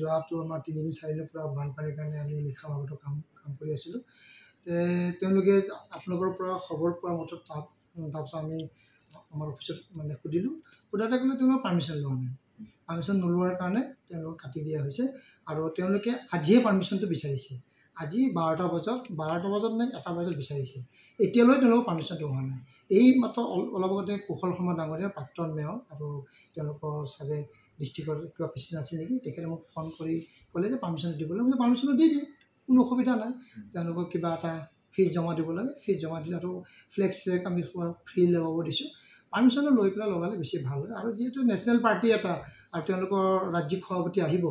যোৱাটো আমাৰ 3 দিন 4 দিনৰ পৰা বানপানীৰ কাৰণে আমি নিশা ভাগতো কাম কৰি আছিলোঁ। তেওঁলোকে আপোনালোকৰ পৰা খবৰ পোৱা মতে তাৰপিছত আমি আমাৰ অফিচত মানে সুধিলোঁ। সোধাতে ক'লে তেওঁলোকে পাৰ্মিশ্যন লোৱা নাই। পাৰ্মিশ্যন নোলোৱাৰ কাৰণে তেওঁলোকক কাটি দিয়া হৈছে আৰু তেওঁলোকে আজিয়ে পাৰ্মিশ্যনটো বিচাৰিছে। আজি 12টা বজাত নে 1টা বজাত বিচাৰিছে। এতিয়ালৈ তেওঁলোকৰ পাৰ্মিশ্যনটো হোৱা নাই। এই মাত্ৰ অলপ আগতে কুশল শৰ্মা ডাঙৰীয়া প্ৰাক্তন মেয়ৰ আৰু তেওঁলোকৰ চাগে ডিষ্ট্ৰিক্টৰ কিবা প্ৰেচিডেণ্ট আছিল নেকি, তেখেতে মোক ফোন কৰি ক'লে যে পাৰ্মিশ্যন দিবলৈ। মই পাৰ্মিশ্যনটো দি দিম, কোনো অসুবিধা নাই। তেওঁলোকক কিবা এটা ফিজ জমা দিব লাগে, ফিজ জমা দিলে আৰু ফ্লেক্স আমি ফ্ৰী লগাব দিছোঁ। পাৰ্মিশ্যনটো লৈ পেলাই লগালে বেছি ভাল হয়। আৰু যিহেতু নেশ্যনেল পাৰ্টি এটা আৰু তেওঁলোকৰ ৰাজ্যিক সভাপতি আহিব,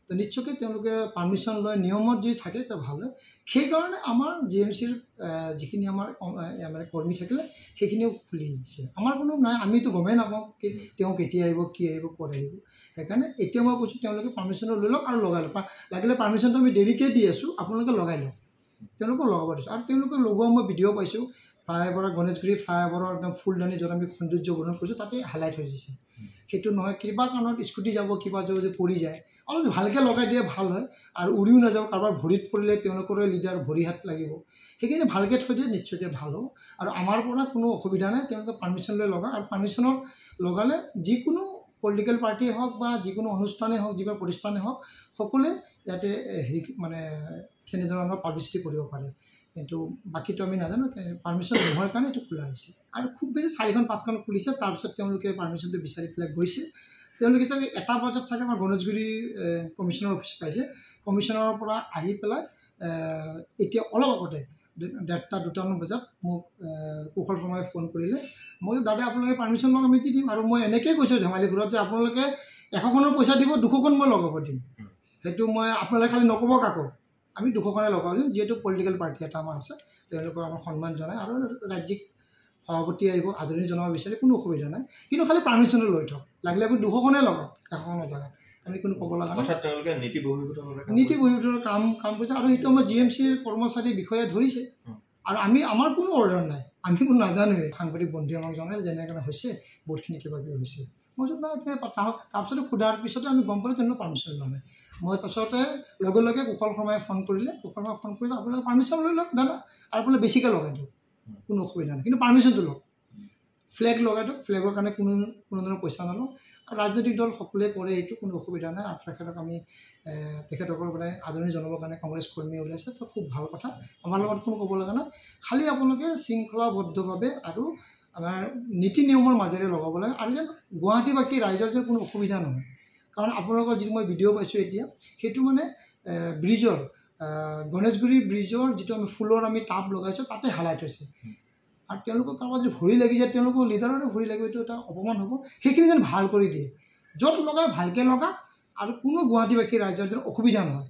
তো নিশ্চয়কৈ তেওঁলোকে পাৰ্মিশ্যন লৈ নিয়মত যদি থাকে তো ভাল হয়। সেইকাৰণে আমাৰ GMCৰ যিখিনি আমাৰ মানে কৰ্মী থাকিলে সেইখিনিও খুলি দিছে। আমাৰ কোনো নাই, আমিতো গমেই নাপাওঁ তেওঁ কেতিয়া আহিব, কি আহিব, ক'ত আহিব। সেইকাৰণে এতিয়া মই কৈছোঁ তেওঁলোকে পাৰ্মিশ্যনটো লৈ লওক আৰু লগাই লওক। লাগিলে পাৰ্মিশ্যনটো আমি দেৰিকৈ দি আছোঁ, আপোনালোকে লগাই লওক। তেওঁলোকক লগাব দিছোঁ আৰু তেওঁলোকে লগোৱা মই ভিডিঅ' পাইছোঁ। ফ্লাইঅভাৰৰ গণেশগুৰি ফ্লাইঅভাৰৰ একদম ফুলদানি য'ত আমি সৌন্দৰ্য বৰ্ধন কৰিছোঁ তাতে হাইলাইট হৈ দিছে। সেইটো নহয় কিবা কাৰণত স্কুটি যাব, কিবা যদি পৰি যায়, অলপ ভালকৈ লগাই দিয়ে ভাল হয় আৰু উৰিও নাযাওঁ। কাৰোবাৰ ভৰিত পৰিলে তেওঁলোকৰে লিডাৰ ভৰি হাত লাগিব। সেইখিনি ভালকৈ থৈ দিয়ে নিশ্চয়কৈ ভাল হ'ব। আৰু আমাৰ পৰা কোনো অসুবিধা নাই, তেওঁলোকে পাৰ্মিশ্যন লৈ লগায়। আৰু পাৰ্মিশ্যনত লগালে যিকোনো পলিটিকেল পাৰ্টিয়ে হওক বা যিকোনো অনুষ্ঠানেই হওক, যিকোনো প্ৰতিষ্ঠানেই হওক, সকলোৱে ইয়াতে মানে তেনেধৰণৰ পাব্লিচিটি কৰিব পাৰে। কিন্তু বাকীটো আমি নাজানো, পাৰ্মিশ্যন নোহোৱাৰ কাৰণে এইটো খোলা হৈছে। আৰু খুব বেছি 4-5খন খুলিছে। তাৰপিছত তেওঁলোকে পাৰ্মিশ্যনটো বিচাৰি পেলাই গৈছে। তেওঁলোকে চাগে 1টা বজাত চাগে আমাৰ গণেশগুৰি কমিশ্যনাৰ অফিচ পাইছে। কমিশ্যনাৰৰ পৰা আহি পেলাই এতিয়া অলপ আগতে 1:30-2টামান বজাত মোক কুশল শৰ্মাই ফোন কৰিলে। মই দাদা আপোনালোকে পাৰ্মিশ্যন লওক, আমি দি দিম। আৰু মই এনেকৈয়ে কৈছোঁ ধেমালি ঘৰত যে আপোনালোকে 100খনৰ পইচা দিব, 200খন মই লগাব দিম। সেইটো মই আপোনালোকে খালি নক'ব কাকো, আমি 200খনে লগাব দিম। যিহেতু পলিটিকেল পাৰ্টি এটা আমাৰ আছে, তেওঁলোকক আমাৰ সন্মান জনায় আৰু ৰাজ্যিক সভাপতি আহিব, আদৰণি জনাব বিচাৰে, কোনো অসুবিধা নাই। কিন্তু খালি পাৰ্মিশ্যনটো লৈ থওক, লাগিলে আপুনি 200খনে লগাওক, 100খনৰ জেগাত আমি কোনো ক'ব লগা নাই। তেওঁলোকে নীতি বহিৰ্ভূতৰ কাম কৰিছে আৰু সেইটো আমাৰ GMCৰ কৰ্মচাৰী বিষয়ে ধৰিছে। আৰু আমাৰ কোনো অৰ্ডাৰ নাই, আমি কোনো নাজানোৱেই। সাংবাদিক বন্ধুৱে আমাক জনালে যেনেকৈ হৈছে বহুতখিনি কিবা কিবি হৈছে। মই কৈছোঁ নাই তেনেকৈ তাৰপিছতে সোধাৰ পিছতে আমি গম পালোঁ তেওঁলোকে পাৰ্মিশ্যন লোৱা নাই। মই তাৰপিছতে লগে লগে কুশল শৰ্মাই ফোন কৰিলে। কুশল শৰ্মাই ফোন কৰিলে আপোনালোকে পাৰ্মিশ্যন লৈ লওক দাদা, আৰু আপোনালোকে বেছিকৈ লগাই দিয়ক, কোনো অসুবিধা নাই। কিন্তু পাৰ্মিশ্যনটো লওক, ফ্লেগ লগাই দিয়ক, ফ্লেগৰ কাৰণে কোনো ধৰণৰ পইচা নলওঁ। আৰু ৰাজনৈতিক দল সকলোৱে কৰে, এইটো কোনো অসুবিধা নাই। আৰু তেখেতসকলৰ মানে আদৰণি জনাবৰ কাৰণে কংগ্ৰেছ কৰ্মী ওলাইছে, তো খুব ভাল কথা। আমাৰ লগত কোনো ক'ব লগা নাই। খালি আপোনালোকে শৃংখলাবদ্ধভাৱে আৰু আমাৰ নীতি নিয়মৰ মাজেৰে লগাব লাগে আৰু যেন গুৱাহাটীবাসী ৰাইজৰ যেন কোনো অসুবিধা নহয়। কাৰণ আপোনালোকৰ যিটো মই ভিডিঅ' পাইছোঁ এতিয়া, সেইটো মানে ব্ৰিজৰ গণেশগুৰি ব্ৰিজৰ যিটো আমি ফুলৰ আমি টাব লগাইছোঁ তাতে হাইলাইট হৈছে। আৰু তেওঁলোকৰ কাৰোবাৰ যদি ভৰি লাগি যায়, তেওঁলোকৰ লিডাৰৰে ভৰি লাগিব, এইটো এটা অপমান হ'ব। সেইখিনি যেন ভাল কৰি দিয়ে, য'ত লগাই ভালকৈ লগাওক আৰু কোনো গুৱাহাটীবাসী ৰাইজৰ যেন অসুবিধা নহয়।